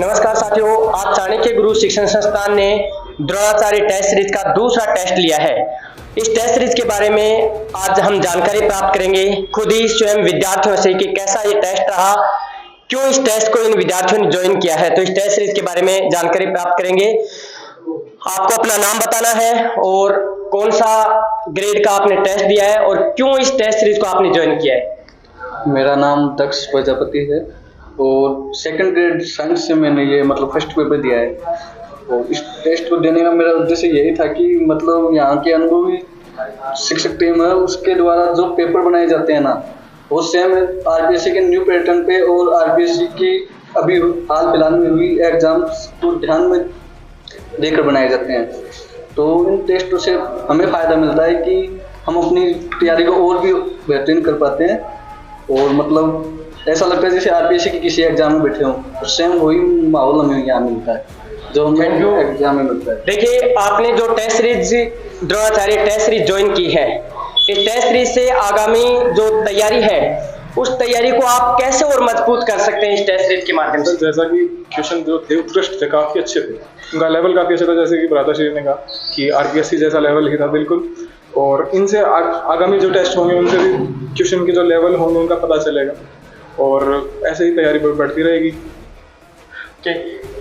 नमस्कार साथियों, आज चाणक्य गुरु शिक्षण संस्थान ने द्रोणाचार्य टेस्ट सीरीज का दूसरा टेस्ट लिया है। इस टेस्ट सीरीज के बारे में आज हम जानकारी प्राप्त करेंगे खुद ही स्वयं विद्यार्थियों से कि कैसा ये टेस्ट रहा, क्यों इस टेस्ट को इन विद्यार्थियों ने ज्वाइन किया है। तो इस टेस्ट सीरीज के बारे में जानकारी प्राप्त करेंगे। आपको अपना नाम बताना है और कौन सा ग्रेड का आपने टेस्ट दिया है और क्यों इस टेस्ट सीरीज को आपने ज्वाइन किया है। मेरा नाम दक्ष प्रजापति है और सेकंड ग्रेड साइंस से मैंने ये फर्स्ट पेपर दिया है। और इस टेस्ट को देने का मेरा उद्देश्य यही था कि यहाँ के अनुभवी शिक्षक टीम है उसके द्वारा जो पेपर बनाए जाते हैं ना, वो सेम आरपीएससी के न्यू पैटर्न पे और आरपीएससी की अभी हाल फिलहाल में हुई एग्जाम्स को ध्यान में देकर बनाए जाते हैं। तो इन टेस्टों से हमें फ़ायदा मिलता है कि हम अपनी तैयारी को और भी बेहतरीन कर पाते हैं और ऐसा लगता है जैसे आरपीएससी की किसी एग्जाम में बैठे हों, तो सेम वही माहौल हमें यहाँ मिलता है जो हमें एग्जाम में मिलता है। देखिए, आपने जो test series Dronacharya test series join की है, इस टेस्ट सीरीज से आगामी जो तैयारी है उस तैयारी को आप कैसे और मजबूत कर सकते हैं इस टेस्ट सीरीज के माध्यम से। जैसा कि क्वेश्चन जो थे उत्कृष्ट थे, काफी अच्छे थे, उनका लेवल काफी अच्छा था। जैसे कि भ्राताश्री ने कहा कि आरपीएससी जैसा लेवल ही था बिल्कुल। और इनसे आगामी जो टेस्ट होंगे उनसे भी क्वेश्चन के जो लेवल होंगे उनका पता चलेगा और ऐसे ही तैयारी बढ़ती रहेगी।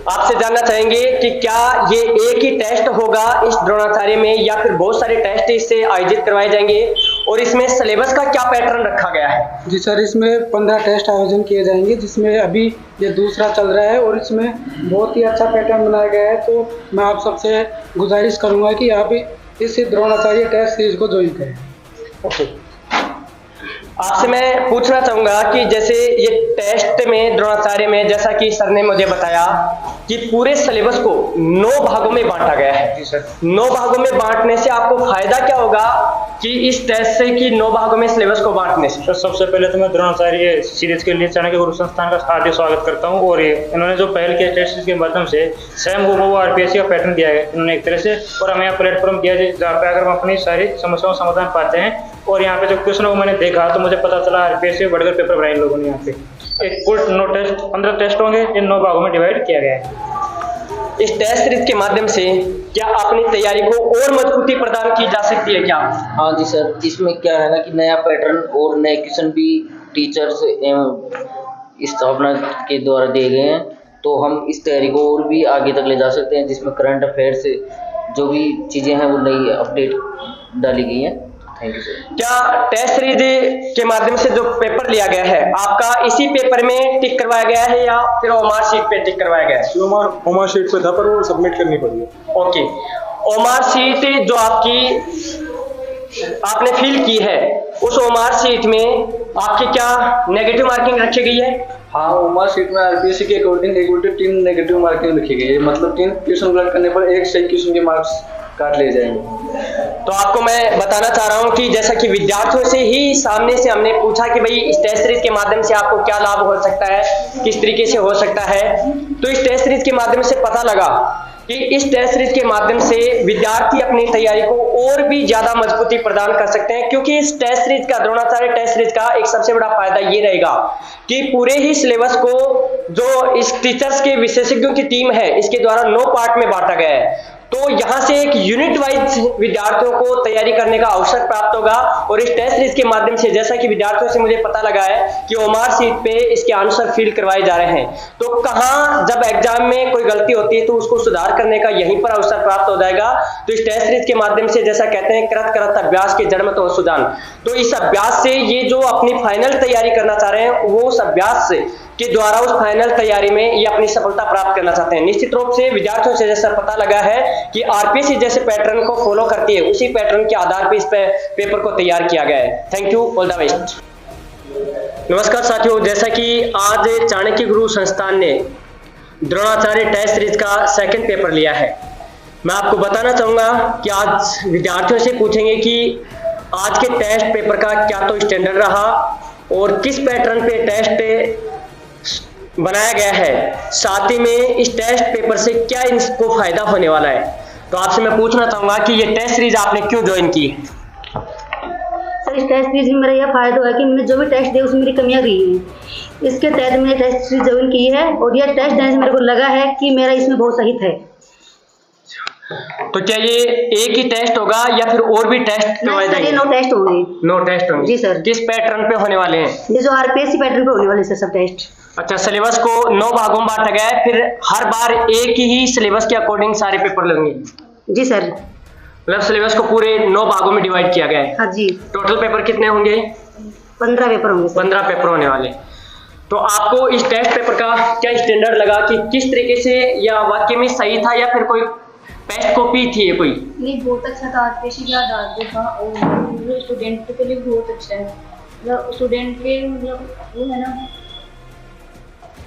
आपसे जानना चाहेंगे कि क्या ये एक ही टेस्ट होगा इस द्रोणाचार्य में या फिर बहुत सारे टेस्ट इससे आयोजित करवाए जाएंगे और इसमें सिलेबस का क्या पैटर्न रखा गया है। जी सर, इसमें 15 टेस्ट आयोजन किए जाएंगे जिसमें अभी ये दूसरा चल रहा है और इसमें बहुत ही अच्छा पैटर्न बनाया गया है। तो मैं आप सबसे गुजारिश करूंगा कि आप इस द्रोणाचार्य टेस्ट सीरीज को ज्वाइन करें। ओके, आपसे मैं पूछना चाहूंगा कि जैसे ये टेस्ट में द्रोणाचार्य में जैसा कि सर ने मुझे बताया कि पूरे सिलेबस को 9 भागों में बांटा गया है। जी सर। 9 भागों में बांटने से आपको फायदा क्या होगा कि इस टेस्ट से कि 9 भागों में सिलेबस को बांटने से। तो सबसे पहले तो मैं द्रोणाचार्य सीरीज के लिए चाणक्य गुरु संस्थान का हार्दिक स्वागत करता हूं। और इन्होंने जो पहल किया टेस्ट सीरीज के माध्यम से सेम वो आरपीएससी का पैटर्न दिया है इन्होंने एक तरह से, और हमें यहाँ प्लेटफॉर्म दिया है जहाँ पे अगर हम अपनी सारी समस्याओं का समाधान पाते हैं। और यहाँ पे जो क्वेश्चन को मैंने देखा तो मुझे पता चला आरपीएससी बढ़कर पेपर बनाए इन लोगों ने। यहाँ पे एक कुल 9 टेस्ट 15 टेस्ट होंगे, इन 9 भागों में डिवाइड किया गया है। इस टेस्ट सीरीज के माध्यम से क्या अपनी तैयारी को और मजबूती प्रदान की जा सकती है क्या। हाँ जी सर, इसमें क्या है ना कि नया पैटर्न और नए क्वेश्चन भी टीचर्स एवं स्थापना के द्वारा दिए गए हैं, तो हम इस तैयारी को और भी आगे तक ले जा सकते हैं जिसमें करंट अफेयर से जो भी चीज़ें हैं वो नई अपडेट डाली गई हैं। Thank you sir. क्या टेस्ट सीरीज के माध्यम से जो पेपर लिया गया है आपका इसी पेपर में टिक करवाया गया है या फिर ओमार शीट पे टिक करवाया गया है। ओमार शीट पे था पर वो सबमिट करनी पड़ी है। ओके, ओमार शीट जो आपने फिल की है उस ओमार शीट में आपकी क्या नेगेटिव मार्किंग रखी गई है। हाँ, ओमार शीट में आरपीएससी के अकॉर्डिंग 3 नेगेटिव मार्किंग रखी गई है। 3 क्वेश्चन गलत करने पर एक सही क्वेश्चन के मार्क्स काट लिए जाएंगे। तो आपको मैं बताना चाह रहा हूं कि जैसा कि विद्यार्थियों से ही सामने से हमने पूछा कि भाई इस टेस्ट सीरीज के माध्यम से आपको क्या लाभ हो सकता है, किस तरीके से हो सकता है। तो इस टेस्ट सीरीज के माध्यम से पता लगा कि इस टेस्ट सीरीज के माध्यम से विद्यार्थी अपनी तैयारी को और भी ज्यादा मजबूती प्रदान कर सकते हैं, क्योंकि इस टेस्ट सीरीज का द्रोणाचार्य टेस्ट सीरीज का एक सबसे बड़ा फायदा ये रहेगा कि पूरे ही सिलेबस को जो इस टीचर्स के विशेषज्ञों की टीम है इसके द्वारा 9 पार्ट में बांटा गया है। तो यहां से एक यूनिट वाइज विद्यार्थियों को तैयारी करने का अवसर प्राप्त होगा। और इस टेस्ट सीरीज के माध्यम से जैसा कि विद्यार्थियों से मुझे पता लगा है कि ओमार शीट पे इसके आंसर फिल करवाए जा रहे हैं, तो कहां जब एग्जाम में कोई गलती होती है तो उसको सुधार करने का यहीं पर अवसर प्राप्त हो जाएगा। तो इस टेस्ट सीरीज के माध्यम से जैसा कहते हैं करत करत अभ्यास के जड़ में तो सुजान, तो इस अभ्यास से ये जो अपनी फाइनल तैयारी करना चाह रहे हैं वो उस अभ्यास से के द्वारा उस फाइनल तैयारी में ये अपनी सफलता प्राप्त करना चाहते हैं। निश्चित रूप से विद्यार्थियों से जैसा पता लगा है कि आरपीएससी जैसे पैटर्न को फॉलो करती है उसी पैटर्न के आधार पर इस पेपर को तैयार किया गया है। Thank you, all the best. नमस्कार साथियों, जैसा कि आज चाणक्य गुरु संस्थान ने द्रोणाचार्य टेस्ट सीरीज का सेकंड पेपर लिया है, मैं आपको बताना चाहूंगा कि आज विद्यार्थियों से पूछेंगे कि आज के टेस्ट पेपर का क्या तो स्टैंडर्ड रहा और किस पैटर्न पे टेस्ट बनाया गया है, साथ ही में इस टेस्ट पेपर से क्या इनको फायदा होने वाला है। तो आपसे मैं पूछना चाहूंगा कि ये टेस्ट सीरीज आपने क्यों ज्वाइन की। सर इस टेस्ट सीरीज में मेरा यह फायदा हुआ है कि मैंने जो भी टेस्ट दिए उसमें मेरी कमियां रही हैं। इसके तहत मैंने टेस्ट सीरीज ज्वाइन की है और यह टेस्ट देने से मेरे को लगा है कि मेरा इसमें बहुत सही है। तो क्या ये एक ही टेस्ट होगा या फिर और भी टेस्ट करवाए नहीं सर, ये जाएंगे? 9 टेस्ट होंगे। 9 टेस्ट होंगे जी सर। किस पैटर्न पे होने वाले हैं? ये जो आरपीएससी पैटर्न पे होने वाले सर सब टेस्ट। अच्छा, सिलेबस को 9 भागों में बांटा गया है, फिर हर बार एक ही सिलेबस के अकॉर्डिंग सारे पेपर लेंगे? जी सर। मतलब सिलेबस को पूरे 9 भागों में डिवाइड किया गया है। हाँ जी। टोटल पेपर कितने होंगे? 15 पेपर होंगे सर। 15 पेपर होने वाले। तो आपको इस टेस्ट पेपर का क्या स्टैंडर्ड लगा कि किस तरीके से या वाकई में सही था या फिर कोई पेस्ट कॉपी थी ये कोई? नहीं, बहुत अच्छा था। आरपीएससी का आधार था और स्टूडेंट के लिए बहुत अच्छा है। मतलब स्टूडेंट के मतलब वो है ना,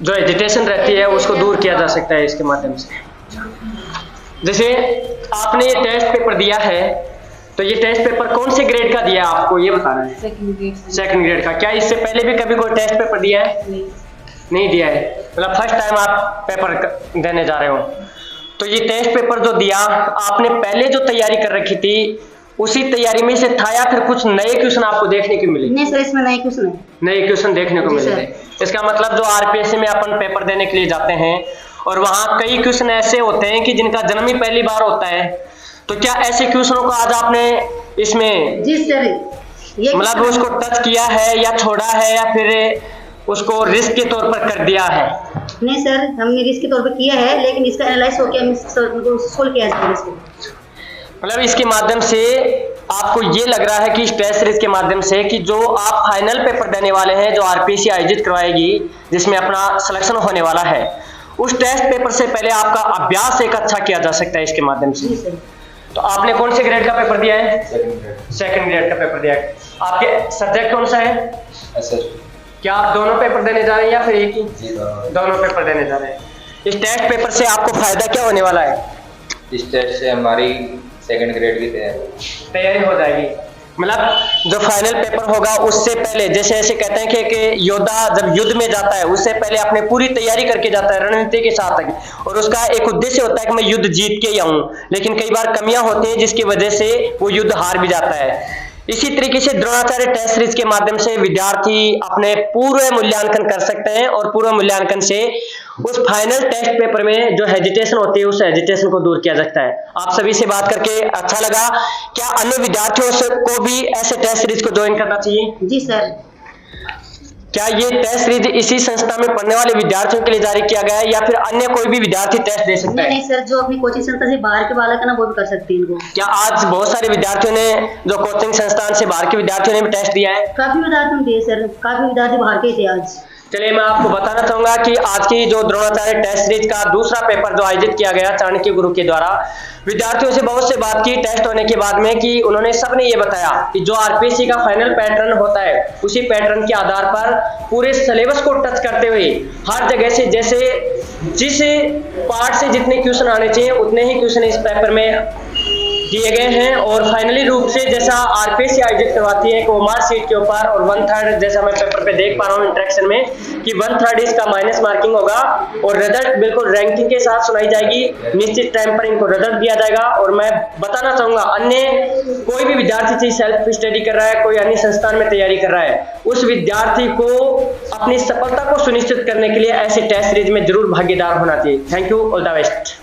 जो एजिटेशन रहती है उसको दूर किया जा सकता है इसके माध्यम से। जैसे आपने ये टेस्ट पेपर दिया है, तो ये टेस्ट पेपर कौन से ग्रेड का दिया आपको ये बताना है? सेकंड ग्रेड का। क्या इससे पहले भी कभी कोई टेस्ट पेपर दिया है? नहीं दिया है, मतलब फर्स्ट टाइम आप पेपर देने जा रहे हो। तो ये टेस्ट पेपर जो दिया आपने पहले जो तैयारी कर रखी थी उसी तैयारी में से था या फिर कुछ नए क्वेश्चन आपको देखने को मिले? नहीं सर, इसमें नए क्वेश्चन है। नए क्वेश्चन देखने को जी मिले सर। थे। इसका मतलब जो आरपीएससी में अपन पेपर देने के लिए जाते हैं और वहाँ कई क्वेश्चन ऐसे होते हैं कि जिनका जन्म ही पहली बार होता है, तो क्या ऐसे क्वेश्चनों को आज आपने इसमें जी सर, ये मतलब उसको टच किया है या छोड़ा है या फिर उसको रिस्क के तौर पर कर दिया है? नहीं सर, हमने रिस्क के तौर पर किया है, लेकिन इसका एनालाइज होकर हम सोल्व किया जाएगा इसको। मतलब इसके माध्यम से आपको ये लग रहा है कि इस टेस्ट सीरीज के माध्यम से कि जो आप फाइनल पेपर देने वाले हैं, जो आरपीएससी आयोजित करवाएगी जिसमें अपना सिलेक्शन होने वाला है, उस टेस्ट पेपर से पहले आपका अभ्यास एक अच्छा किया जा सकता है इसके माध्यम से। जी सर। तो आपने कौन से ग्रेड का पेपर दिया है? सेकंड ग्रेड का पेपर दिया है। आपके सब्जेक्ट कौन सा है? क्या आप दोनों पेपर देने जा रहे हैं या फिर एक ही? दोनों पेपर देने जा रहे हैं। इस टेस्ट पेपर से आपको फायदा क्या होने वाला है? इस टेस्ट से हमारी सेकंड ग्रेड की तैयारी हो जाएगी। मतलब जो फाइनल पेपर होगा उससे पहले, जैसे ऐसे कहते हैं कि योद्धा जब युद्ध में जाता है उससे पहले अपने पूरी तैयारी करके जाता है रणनीति के साथ, और उसका एक उद्देश्य होता है कि मैं युद्ध जीत के ही आऊं, लेकिन कई बार कमियां होती हैं जिसकी वजह से वो युद्ध हार भी जाता है। इसी तरीके से द्रोणाचार्य टेस्ट सीरीज के माध्यम से विद्यार्थी अपने पूरे मूल्यांकन कर सकते हैं और पूरे मूल्यांकन से उस फाइनल टेस्ट पेपर में जो हेजिटेशन होती है उस हेजिटेशन को दूर किया जाता है। आप सभी से बात करके अच्छा लगा। क्या अन्य विद्यार्थियों को भी ऐसे टेस्ट सीरीज को ज्वाइन करना चाहिए? जी सर। क्या ये टेस्ट सीरीज इसी संस्था में पढ़ने वाले विद्यार्थियों के लिए जारी किया गया है या फिर अन्य कोई भी विद्यार्थी टेस्ट दे सकता है? नहीं सर, जो अपनी कोचिंग संस्था से बाहर के बालक है ना वो भी कर सकते हैं इनको। क्या आज बहुत सारे विद्यार्थियों ने जो कोचिंग संस्थान से बाहर के विद्यार्थियों ने भी टेस्ट दिया है? काफी विद्यार्थी दिए सर, काफी विद्यार्थी बाहर के थे आज। चलिए मैं आपको बताना चाहूंगा कि आज की जो द्रोणाचार्य टेस्ट सीरीज का दूसरा पेपर जो आयोजित किया गया चाणक्य गुरु के द्वारा, विद्यार्थियों से बहुत से बात की टेस्ट होने के बाद में कि उन्होंने सबने ये बताया कि जो आरपीएससी का फाइनल पैटर्न होता है उसी पैटर्न के आधार पर पूरे सिलेबस को टच करते हुए हर जगह से जैसे जिस पार्ट से जितने क्वेश्चन आने चाहिए उतने ही क्वेश्चन इस पेपर में दिए गए हैं, और फाइनली रूप से जैसा आरपीएससी आयोजित करवाती है वो मार्क शीट के ऊपर, और 1/3 जैसा मैं पेपर पे देख पा रहा हूँ इंटरेक्शन में कि 1/3 इसका माइनस मार्किंग होगा और रिजल्ट बिल्कुल रैंकिंग के साथ सुनाई जाएगी। निश्चित टाइम पर इनको रिजल्ट दिया जाएगा। और मैं बताना चाहूंगा अन्य कोई भी विद्यार्थी चाहे सेल्फ स्टडी कर रहा है, कोई अन्य संस्थान में तैयारी कर रहा है, उस विद्यार्थी को अपनी सफलता को सुनिश्चित करने के लिए ऐसे टेस्ट सीरीज में जरूर भागीदार होना चाहिए। Thank you, all the best.